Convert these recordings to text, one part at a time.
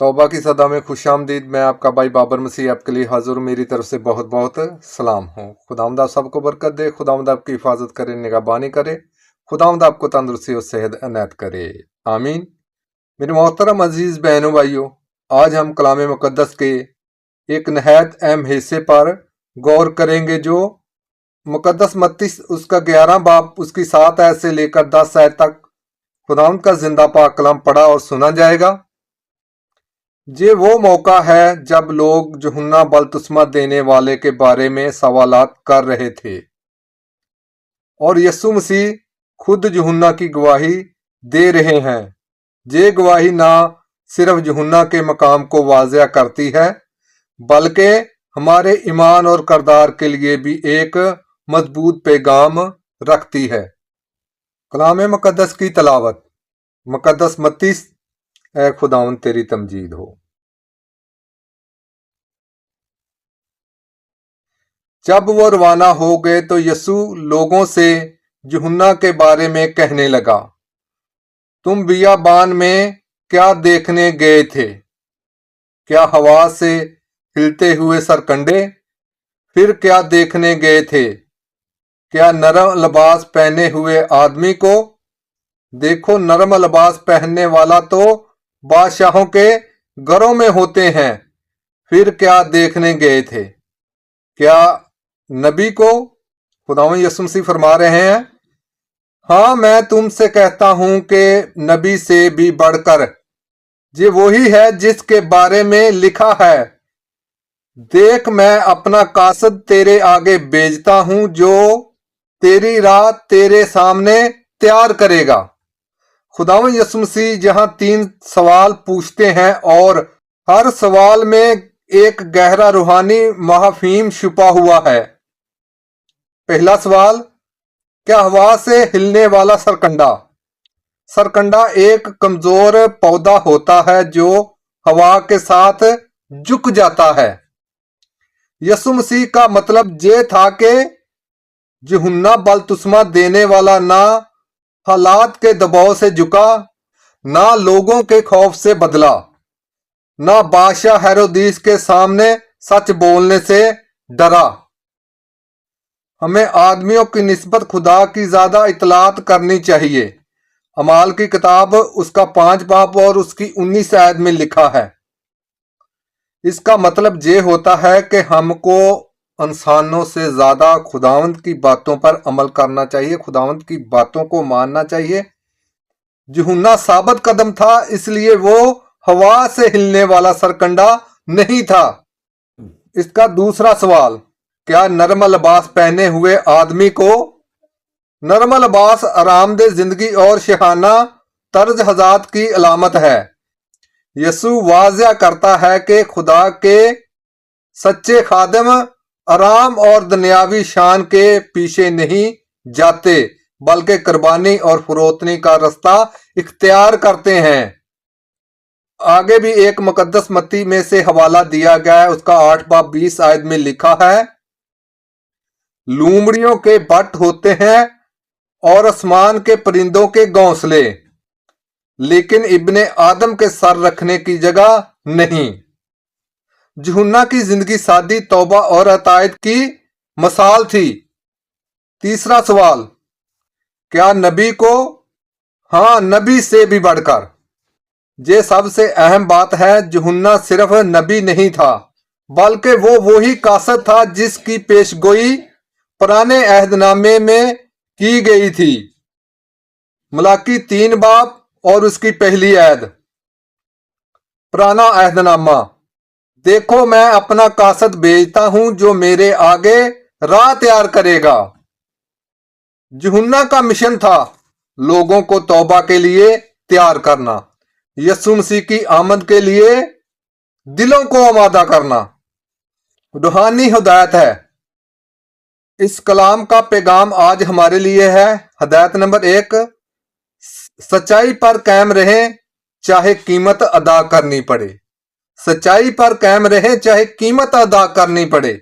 तौबा की सदा में खुश आमदीद। मैं आपका भाई बाबर मसीह आपके लिए हाजिर हूँ। मेरी तरफ से बहुत बहुत सलाम हो। खुदावंद आप सबको बरकत दे, खुदावंद आपकी हिफाजत करे, निगहबानी करे, खुदावंद आपको तंदुरुस्ती और सेहत अनायत करे, आमीन। मेरे मोहतरम अजीज बहनों भाइयों, आज हम कलाम मुकद्दस के एक नहायत अहम हिस्से पर गौर करेंगे जो मुकद्दस मत्ती उसका 11 बाब उसकी 7 आयत से लेकर 10 आयत तक खुदावंद का जिंदा पाक कलाम पढ़ा और सुना जाएगा। ये वो मौका है जब लोग यूहन्ना बपतिस्मा देने वाले के बारे में सवालात कर रहे थे और यीशु मसीह खुद यूहन्ना की गवाही दे रहे हैं। ये गवाही ना सिर्फ यूहन्ना के मकाम को वाज़िया करती है बल्कि हमारे ईमान और करदार के लिए भी एक मजबूत पैगाम रखती है। कलाम मुकद्दस की तलावत। मुकद्दस मत्ती, ऐ खुदावंद तेरी तमजीद हो। जब वो रवाना हो गए तो यीशु लोगों से यूहन्ना के बारे में कहने लगा, तुम बियाबान में क्या देखने गए थे? क्या हवा से हिलते हुए सरकंडे? फिर क्या देखने गए थे? क्या नरम लिबास पहने हुए आदमी को? देखो, नरम लिबास पहनने वाला तो बादशाहों के घरों में होते हैं। फिर क्या देखने गए थे? क्या नबी को? खुदावंद यीशु मसीह फरमा रहे हैं, हाँ, मैं तुमसे कहता हूं कि नबी से भी बढ़कर ये वही है जिसके बारे में लिखा है, देख, मैं अपना कासद तेरे आगे भेजता हूं जो तेरी राह तेरे सामने तैयार करेगा। खुदावंद यीशु मसीह जहां 3 सवाल पूछते हैं और हर सवाल में एक गहरा रूहानी महफीम छुपा हुआ है। पहला सवाल, क्या हवा से हिलने वाला सरकंडा? सरकंडा एक कमजोर पौधा होता है जो हवा के साथ झुक जाता है। यीशु मसीह का मतलब ये था कि यूहन्ना बपतिस्मा देने वाला ना हालात के दबाव से झुका, ना लोगों के खौफ से बदला, ना बादशाह हेरोदिस के सामने सच बोलने से डरा। हमें आदमियों की निस्बत खुदा की ज्यादा इतलात करनी चाहिए। अमाल की किताब उसका 5 बाब और उसकी 19 आयत में लिखा है। इसका मतलब ये होता है कि हमको इंसानों से ज्यादा खुदावंद की बातों पर अमल करना चाहिए, खुदावंद की बातों को मानना चाहिए। यूहन्ना साबित कदम था, इसलिए वो हवा से हिलने वाला सरकंडा नहीं था। इसका दूसरा सवाल, क्या नरम लिबास पहने हुए आदमी को? नरम लिबास आरामदेह जिंदगी और शहाना तर्ज हयात की अलामत है। यीशु वाज़िया करता है कि खुदा के सच्चे खादिम आराम और दुनियावी शान के पीछे नहीं जाते बल्कि कुर्बानी और फरोतनी का रास्ता इख्तियार करते हैं। आगे भी एक मुकद्दस मत्ती में से हवाला दिया गया है, उसका 8 बाब 20 आयत में लिखा है, लूमड़ियों के बट होते हैं और आसमान के परिंदों के घोंसले, लेकिन इब्ने आदम के सर रखने की जगह नहीं। यूहन्ना की जिंदगी सादी, तौबा और अतायत की मिसाल थी। तीसरा सवाल, क्या नबी को? हाँ, नबी से भी बढ़कर। ये सबसे अहम बात है, यूहन्ना सिर्फ नबी नहीं था बल्कि वो वही कासद था जिसकी पेशगोई पुराने अहदनामे में की गई थी। मलाकी 3 बाब और उसकी पहली आयत। पुराना अहदनामा, देखो, मैं अपना कासद भेजता हूं जो मेरे आगे राह तैयार करेगा। यूहन्ना का मिशन था लोगों को तौबा के लिए तैयार करना, यीशु मसीह की आमद के लिए दिलों को आमादा करना। रूहानी हिदायत है। इस कलाम का पैगाम आज हमारे लिए है। हिदायत नंबर 1, सच्चाई पर कायम रहें चाहे कीमत अदा करनी पड़े। सच्चाई पर कायम रहें चाहे कीमत अदा करनी पड़े।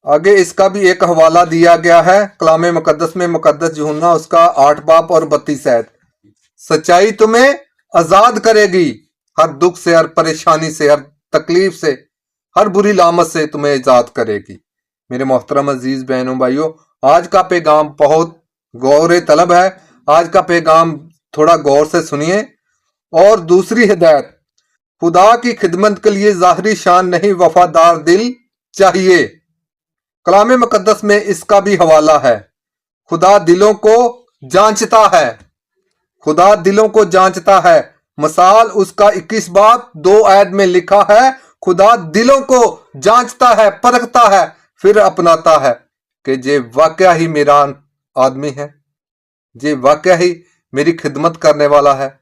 आगे इसका भी एक हवाला दिया गया है कलाम मुकद्दस में, मुकद्दस यूहन्ना उसका 8 बाब और 32 आयत। सच्चाई तुम्हें आजाद करेगी, हर दुख से, हर परेशानी से, हर तकलीफ से, हर बुरी लामत से तुम्हें आजाद करेगी। मेरे मोहतरम अजीज बहनों भाइयों, आज का पैगाम बहुत गौर तलब है। आज का पैगाम थोड़ा गौर से सुनिए। और दूसरी हिदायत, खुदा की खिदमत के लिए ज़ाहरी शान नहीं, वफादार दिल चाहिए। कलाम मुकद्दस में इसका भी हवाला है। खुदा दिलों को जांचता है, खुदा दिलों को जांचता है। मिसाल उसका 21 बाब 2 आयत में लिखा है, खुदा दिलों को जांचता है, परखता है, फिर अपनाता है कि जे वाकया ही मेरा आदमी है, जे वाकया ही मेरी खिदमत करने वाला है,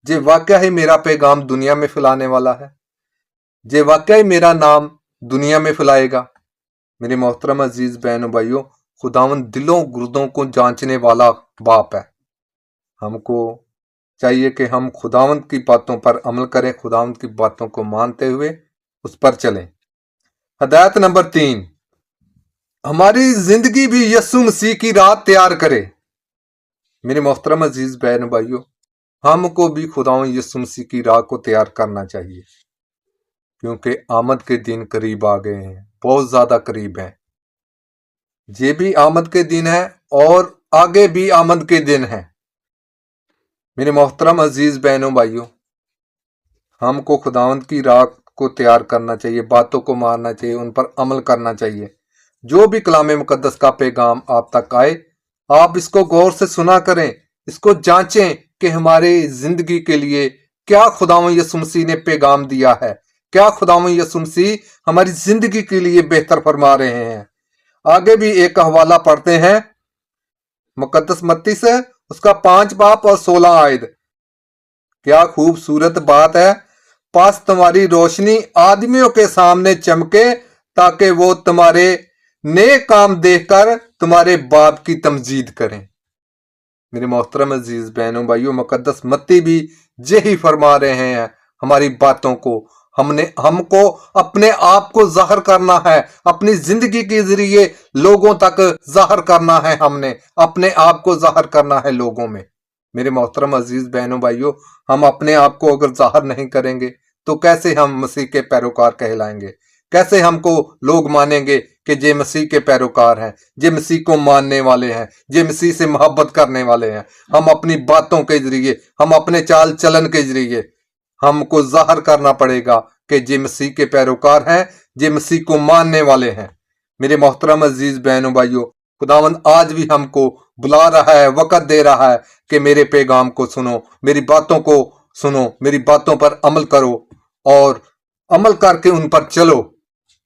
जे वाकया ही मेरा पैगाम दुनिया में फैलाने वाला है, जे वाकया ही मेरा नाम दुनिया में फैलाएगा। मेरे मोहतरम अजीज बहनों भाइयों, खुदावंद दिलों गुर्दों को जांचने वाला बाप है। हमको चाहिए कि हम खुदावंद की बातों पर अमल करें, खुदावंद की बातों को मानते हुए उस पर चलें। हिदायत नंबर 3, हमारी जिंदगी भी यीशु मसीह की राह तैयार करे। मेरे मोहतरम अजीज बहन भाइयों, हमको भी खुदावंद यीशु मसीह की राह को तैयार करना चाहिए, क्योंकि आमद के दिन करीब आ गए हैं, बहुत ज्यादा करीब हैं। ये भी आमद के दिन है और आगे भी आमद के दिन है। मेरे मोहतरम अजीज बहनों भाइयों, हमको खुदावंद की राह को तैयार करना चाहिए, बातों को मारना चाहिए, उन पर अमल करना चाहिए। जो भी कलाम मुकद्दस का पैगाम आप तक आए, आप इसको गौर से सुना करें, इसको जांचें कि हमारे जिंदगी के लिए क्या खुदावंद यीशु मसीह ने पैगाम दिया है, क्या खुदावंद यीशु मसीह हमारी जिंदगी के लिए बेहतर फरमा रहे हैं। आगे भी एक हवाला पढ़ते हैं, मुकद्दस मत्ती से, उसका 5 बाब और 16 आयत। क्या खूबसूरत बात है, पास तुम्हारी रोशनी आदमियों के सामने चमके, ताकि वो तुम्हारे नेक काम देखकर तुम्हारे बाप की तमजीद करें। मेरे मोहतरम अजीज बहनों भाइयों, मुकद्दस मत्ती भी यही फरमा रहे हैं। हमारी बातों को हमको अपने आप को जाहिर करना है, अपनी जिंदगी के जरिए लोगों तक जाहिर करना है, हमने अपने आप को जाहिर करना है लोगों में। मेरे मोहतरम अजीज बहनों भाइयों, हम अपने आप को अगर जाहिर नहीं करेंगे तो कैसे हम मसीह के पैरोकार कहलाएंगे, कैसे हमको लोग मानेंगे कि जे मसीह के पैरोकार हैं, जे मसीह को मानने वाले हैं, जे मसीह से मोहब्बत करने वाले हैं। हम अपनी बातों के जरिए, हम अपने चाल चलन के जरिए हमको जाहिर करना पड़ेगा कि जे मसीह के पैरोकार हैं, जे मसीह को मानने वाले हैं। मेरे मोहतरम अजीज बहनों भाइयों, खुदावंद आज भी हमको बुला रहा है, वक़्त दे रहा है कि मेरे पैगाम को सुनो, मेरी बातों को सुनो, मेरी बातों पर अमल करो और अमल करके उन पर चलो।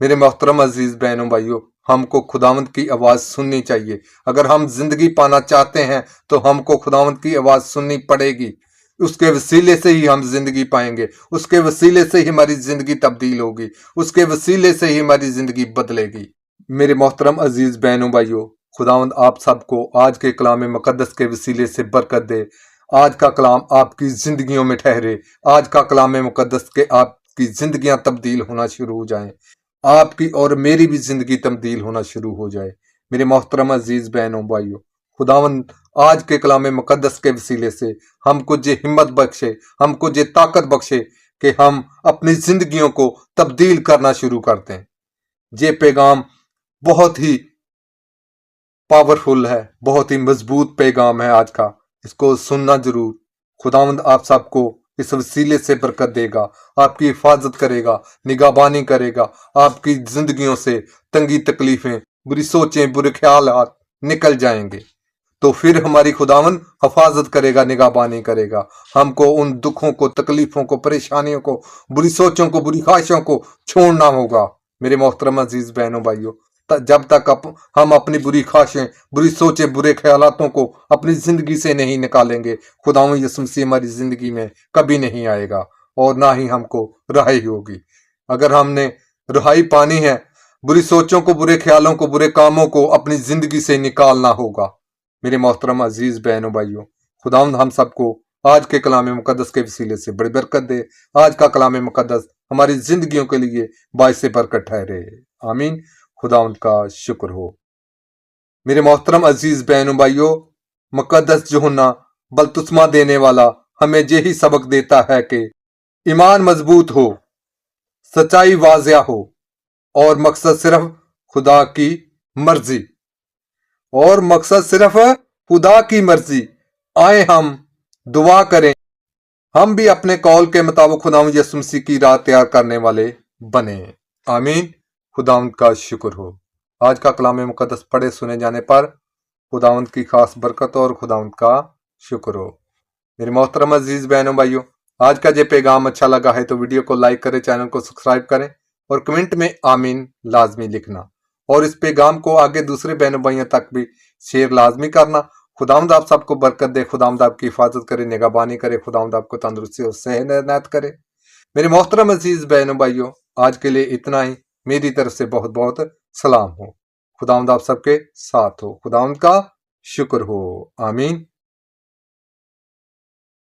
मेरे मोहतरम अजीज बहनों भाइयों, हमको खुदावंद की आवाज सुननी चाहिए। अगर हम जिंदगी पाना चाहते हैं तो हमको खुदावंद की आवाज सुननी पड़ेगी। उसके वसीले से ही हम जिंदगी पाएंगे, उसके वसीले से ही हमारी जिंदगी तब्दील होगी, उसके वसीले से ही हमारी जिंदगी बदलेगी। मेरे मोहतरम अजीज बहनों भाइयों, खुदावंद आप सबको आज के कलाम मुकद्दस के वसीले से बरकत दे। आज का कलाम आपकी जिंदगियों में ठहरे, आज का कलाम मुकद्दस के आपकी जिंदगियां तब्दील होना शुरू हो जाएं, आपकी और मेरी भी जिंदगी तब्दील होना शुरू हो जाए। मेरे मोहतरम अजीज बहनों भाइयों, खुदावंद आज के कलाम मुकद्दस के वसीले से हमको जे हिम्मत बख्शे, हमको जे ताकत बख्शे कि हम अपनी जिंदगियों को तब्दील करना शुरू करते हैं। ये पैगाम बहुत ही पावरफुल है, बहुत ही मजबूत पैगाम है आज का, इसको सुनना जरूर। खुदावंद आप सबको इस वसीले से बरकत देगा, आपकी हिफाजत करेगा, निगाहबानी करेगा, आपकी जिंदगियों से तंगी तकलीफें, बुरी सोचें, बुरे ख्याल निकल जाएंगे। तो फिर हमारी खुदावंद हिफाजत करेगा, निगाहबानी करेगा। हमको उन दुखों को, तकलीफों को, परेशानियों को, बुरी सोचों को, बुरी ख्वाहिशों को छोड़ना होगा। मेरे मोहतरम अजीज बहनों भाइयों, जब तक हम अपनी बुरी ख्वाहिशें, बुरी सोचें, बुरे ख्यालातों को अपनी जिंदगी से नहीं निकालेंगे, खुदावंद यीशु मसीह हमारी जिंदगी में कभी नहीं आएगा और ना ही हमको रहाई होगी। अगर हमने रहाई पानी है, बुरी सोचों को, बुरे ख्यालों को, बुरे कामों को अपनी जिंदगी से निकालना होगा। मेरे मोहतरम अजीज बहनों भाइयों, खुदावंद हम सबको आज के कलाम मुकद्दस के वसीले से बड़ी बरकत दे। आज का कलाम मुकद्दस हमारी जिंदगियों के लिए बाइस बरकत ठहरे। आमीन। खुदावंद का शुक्र हो। मेरे मोहतरम अजीज बहनों भाइयों, मुकद्दस यूहन्ना बपतिस्मा देने वाला हमें यही सबक देता है कि ईमान मजबूत हो, सच्चाई वाजिया हो और मकसद सिर्फ खुदा की मर्जी और मकसद सिर्फ खुदा की मर्जी। आए हम दुआ करें, हम भी अपने कौल के मुताबिक खुदावंद यीशु मसीह की राह तैयार करने वाले बने। आमीन। खुदावंद का शुक्र हो। आज का कलाम मुकद्दस पढ़े सुने जाने पर खुदावंद की खास बरकत और खुदावंद का शुक्र हो। मेरे मोहतरम अजीज बहनों भाइयों, आज का ये पैगाम अच्छा लगा है तो वीडियो को लाइक करें, चैनल को सब्सक्राइब करें और कमेंट में आमीन लाजमी लिखना और इस पैगाम को आगे दूसरे बहनों भाइयों तक भी शेयर लाजमी करना। खुदावंद आप सबको बरकत दे, खुदावंद आपकी हिफाजत करे, निगहबानी करे, खुदावंद आपको तंदुरुस्ती और सेहत इनायत करे। मेरे मोहतरम अजीज बहनों भाइयों, आज के लिए इतना ही। मेरी तरफ से बहुत बहुत सलाम हो। खुदावंद आप सबके साथ हो। खुदावंद का शुक्र हो। आमीन।